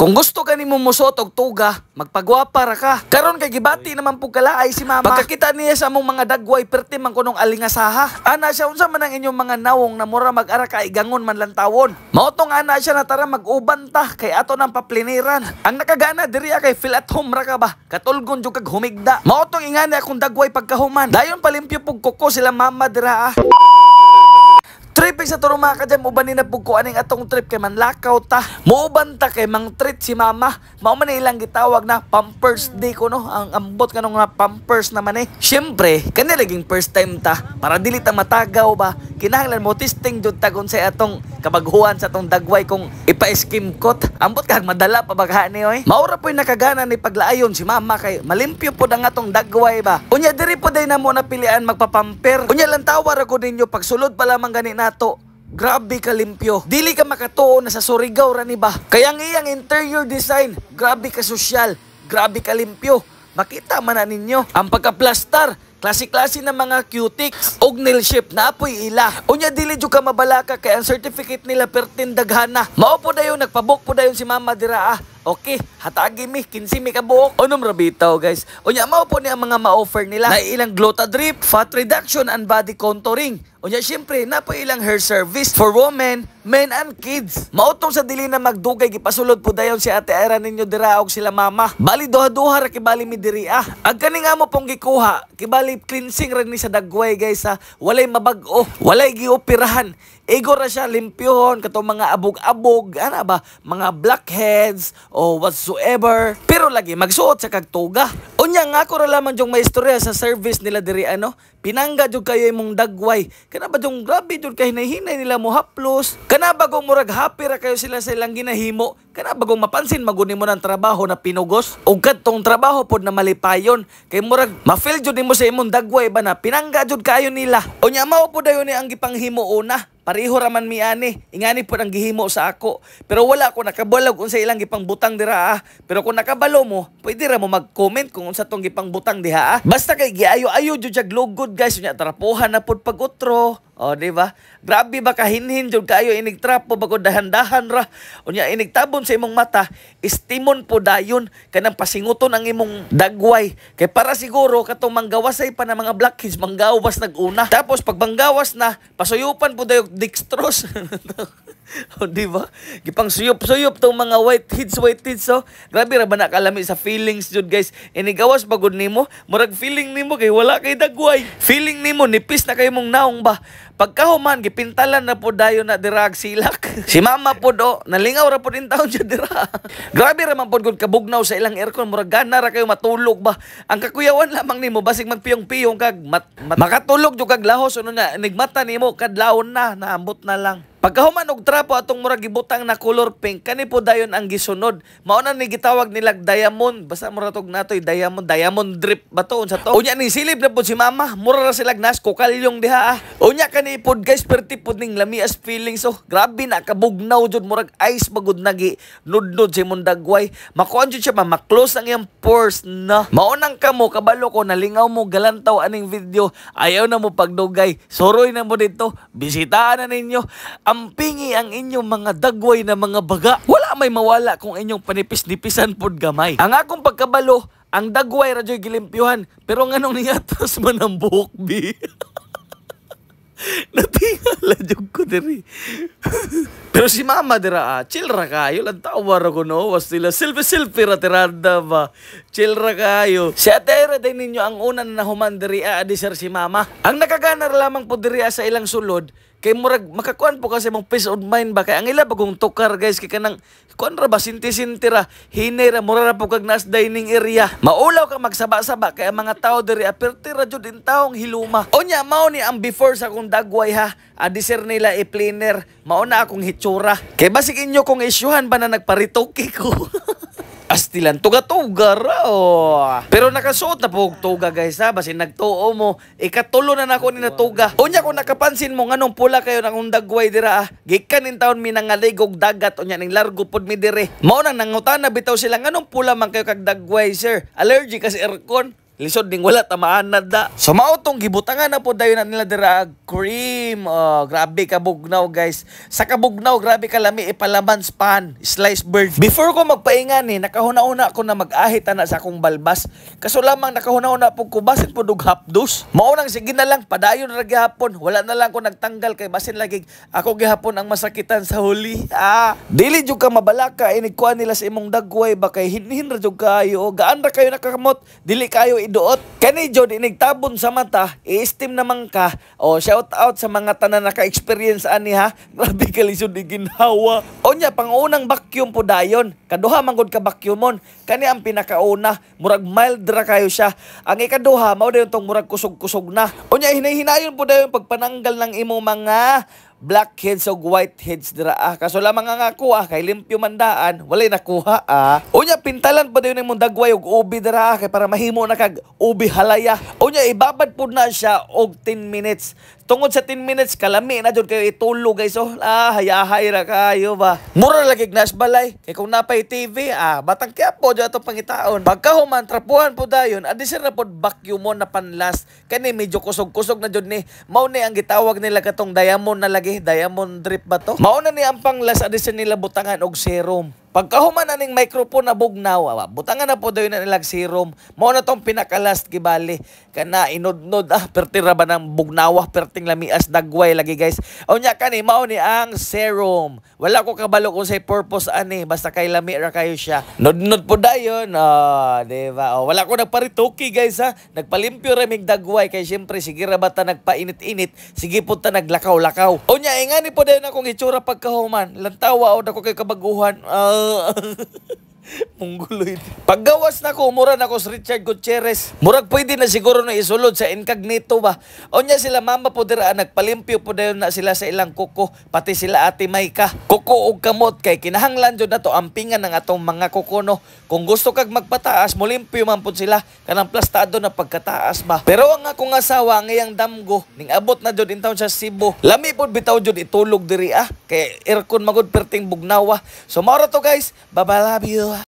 Kung gusto ka ni mo musot og tuga, magpagwapa ra ka. Karon kay gibati naman pug kalaay si mama. Pagkakita niya sa among mga dagway perti man kunong alingasaha. Ana siya unsa man ang inyong mga nawong na mura mag-ara ka igangon man lang tawon. Mao tong ana siya na tara mag-uban ta kay ato nang papliniran. Ang nakagana diri kay feel at home ra ka ba? Katulgon jud kag humigda. Mao tong ingani akong dagway pagkahuman. Dayon palimpyo pug kuko sila mama dira. Trip sa turuma ka dyan, uban ni na pugkuan ng atong trip kay manlakaw ta. Muuban ta kay mang treat si mama. Mao man ilang gitawag na Pampers Day ko no. Ang ambot kanong nga Pampers naman eh. Siyempre, kani laging first time ta. Para dili ta matagaw ba. Kinahanglan mo testing jud tagon sa atong kabaghuan sa atong dagway kung ipa-skim coat. Ambot kag madala pa baghani oy. Maura po'y nakagana ni paglaayon si mama kay malimpyo po ang atong dagway ba. Unya diri po day na mo napilian magpapamper. Unya lang tawar ako ninyo pagsulod pa lamang gani nato. Grabe ka limpyo. Dili ka makatuo na sa Surigao ra ni ba. Kaya ang iyang interior design, grabe ka sosyal, grabe ka limpyo. Makita man na ninyo ang pagka-plastar. Klase-klase ng mga cutics og nail shape na apoy ila. Unya dili jud ka mabalaka kay ang certificate nila pertin daghana. Mao po dayon nagpabok po dayon si mama dira. Okay, hatagi mi 15 mi ka buok. Unom ra bitaw guys. Unya mao po ni ang mga ma-offer nila. Na ilang Glutadrip, fat reduction and body contouring. Unya syempre na po ilang hair service for women, men and kids. Mautong sa dili na magdugay gipasulod po dayon si Ate Ira ninyo dira og sila mama. Bali duha-duha ra kibali mi diri Ag kani nga mo pong gikuha, kibali cleansing rin ni sa dagway guys walay mabag-o, walay gioperahan. Ego ra siya limpyohon katong mga abog-abog, ana ba, mga blackheads o whatsoever. Pero lagi magsuot sa kagtuga. Unya nga ako ra lamang jung maistorya sa service nila diri pinangga jud kayo imong dagway. Kana ba jung grabe jud kay hinahinay nila mo haplos. Kana ba kung murag happy ra kayo sila sa ilang ginahimo. Kana ba kung mapansin maguni mo ng trabaho na pinugos ug kadtong trabaho pod na malipayon kay murag ma-feel jud nimo sa imong dagway ba na pinangga jud kayo nila. Unya mao pod dayon ni ang gipanghimo una. Pareho raman mi ani, ingani po ang gihimo sa ako. Pero wala ko nakabalog kung sa ilang gipang butang dira Pero kung nakabalo mo, pwede ra mo mag-comment kung unsa tong gipang butang diha Basta kay giayo-ayo jud jag lugod guys, unya tarapuhan na pud pag-utro. O, di ba? Grabe ba kahinhin jud kayo inig trapo bago dahan-dahan ra. Unya inig tabon sa imong mata, istimon po dayon kanang pasinguton ang imong dagway. Kay para siguro katong manggawasay pa na mga blackheads manggawas nag-una. Tapos pag manggawas na, pasuyupan po dayon dextrose. O di ba? Gipang suyop-suyop tong mga whiteheads so. Grabe ra ba nakalami sa feelings jud guys. Inigawas pagod nimo, murag feeling nimo kay wala kay dagway. Feeling nimo nipis na kay mong naong ba. Pagkahuman gipintalan na po dayon na dirag silak. Si mama po do, nalingaw ra po din taon siya dira. Grabe ra man po gud kabugnaw sa ilang aircon, murag gana ra kayo matulog ba. Ang kakuyawan lamang nimo basig magpiyong-piyong kag makatulog jud kag lahos uno na nigmata nimo kadlawon na naambot na lang. Pagkahuman og trapo atong murag gibutang na color pink, kani po dayon ang gisunod. Mao na ni gitawag nilag diamond, basta mura tog natoy diamond drip ba to unsa to? Unya ni silip na po si mama, mura ra silag nas kokalyong diha Unya kani pod guys perti pod ning lamias feelings grabe na kabugnaw jud murag ice magud nagi nudnod sa imong dagway. Makuan jud siya ma-close ang iyang pores na. Mao nang kamo kabalo ko nalingaw mo galantaw aning video, ayaw na mo pagdugay. Soroy na mo dito, bisitahan na ninyo. Ampingi ang inyong mga dagway na mga baga. Wala may mawala kung inyong panipis-nipisan pod gamay. Ang akong pagkabalo, ang dagway radyo'y gilimpyuhan. Pero nganong niyatas man ang buhok, bi? Natingala jud ko diri. Pero si mama dira chill ra kayo lang tawar ko no was sila selfie ra tirada ba. Chill ra kayo. Si Ate din ninyo ang una na nahuman diri adi sir si mama. Ang nakagana lamang po diri sa ilang sulod kay murag makakuan po kasi mong peace of mind ba kay ang ila bagong tukar guys kay kanang kuan ra ba sinti-sinti ra hinay ra mura ra po kag nas dining area. Maulaw ka magsaba-saba kay ang mga tao diri aperti ra jud in taong hiluma. Unya mao ni ang before sa akong dagway adi sir nila i-cleaner. Mao na akong hitsura. Kay basig inyo kung isyuhan ba na nagparitoki ko. Astilan, tuga-tuga ra Pero nakasuot na po tuga guys basin nagtuo mo. Ikatulo na nako ni natuga. Unya kung nakapansin mo nganong pula kayo ng dagway dira gikan in taon mi nangaligog dagat unya ning largo pod mi dire. Mao nang nangutan na bitaw sila nganong pula man kayo kag dagway sir. Allergy kasi aircon. Lisod ning wala tamaan na da. So mao tong gibutangan na po dayon na nila dira cream. Oh, grabe ka bugnaw guys. Sa kabugnaw grabe ka lami ipalaman span, sliced bird. Before ko magpaingan ni nakahuna-una ako na mag-ahit ana sa akong balbas. Kaso lamang nakahuna-una po ko basit po dug hapdos. Mao nang sige na lang padayon ra gihapon. Wala na lang ko nagtanggal kay basin lagi ako gihapon ang masakitan sa huli. Dili jud ka mabalaka inigkuan nila sa imong dagway ba kay hinhin ra jud kayo. Gaan ra kayo nakakamot. Dili kayo duot. Kani jud inigtabon sa mata, i-esteem naman ka. O shout out sa mga tanan naka-experience ani ha. Grabe ka lisod ni ginhawa. Onya pangunang vacuum po dayon. Kaduha man gud ka vacuumon. Kani ang pinakauna, murag mild ra kayo siya. Ang ikaduha mao dayon tong murag kusog-kusog na. Onya hinay-hinayon po dayon pagpananggal ng imong mga blackheads o whiteheads dira kaso lamang nga kuha kay limpyo mandaan walay nakuha unya pintalan pa dayon imong dagway og ubi dira kay para mahimo na kag ubi halaya unya ibabad pud na siya og 10 minutes tungod sa 10 minutes kalami na jud kayo itulog guys hayahay ra kayo ba mura lagi nas balay kay kung napay TV batang Quiapo jud ato pangitaon pagka human trapuhan po dayon adi sir na pod vacuum na panlas kani medyo kusog-kusog na jud ni mao ni ang gitawag nila katong diamond na lagi diamond drip ba to mao na ni ang panglas adi sir nila butangan og serum pagkahuman na ning microphone na bugnaw, butangan na po daw na nilag serum. Mao na tong pinakalast gibali. Kana inod-nod pertira ba ng bugnawa, perting lamias dagway lagi guys. Unya kani mao ni ang serum. Wala ko kabalo kung say purpose ani, basta kay lami ra kayo siya. Nod-nod po dayon. Di ba? Wala ko nagparituki guys ha. Nagpalimpyo ra mig dagway kay syempre sige ra bata nagpainit-init, sige po ta naglakaw-lakaw. Unya ingani po dayon akong itsura pagkahuman. Lantawa o dako kay kabaguhan. Mungguloy. Paggawas na ko, mura na ko sa Richard Gutierrez. Murag pwede na siguro na isulod sa incognito ba. O niya sila mama po dira, nagpalimpyo po dayon na sila sa ilang kuko. Pati sila ate Maika. Kuko og kamot kay kinahanglan jud na to ampingan ng atong mga kuko no. Kung gusto kag magpataas, mulimpyo man po sila. Kanang plastado na pagkataas ba. Pero ang akong asawa ngayang damgo, ning abot na jud in town sa Cebu. Lami po bitaw jud itulog diri kay aircon magud perting bugnawa. So mao to guys. Bye-bye, love you.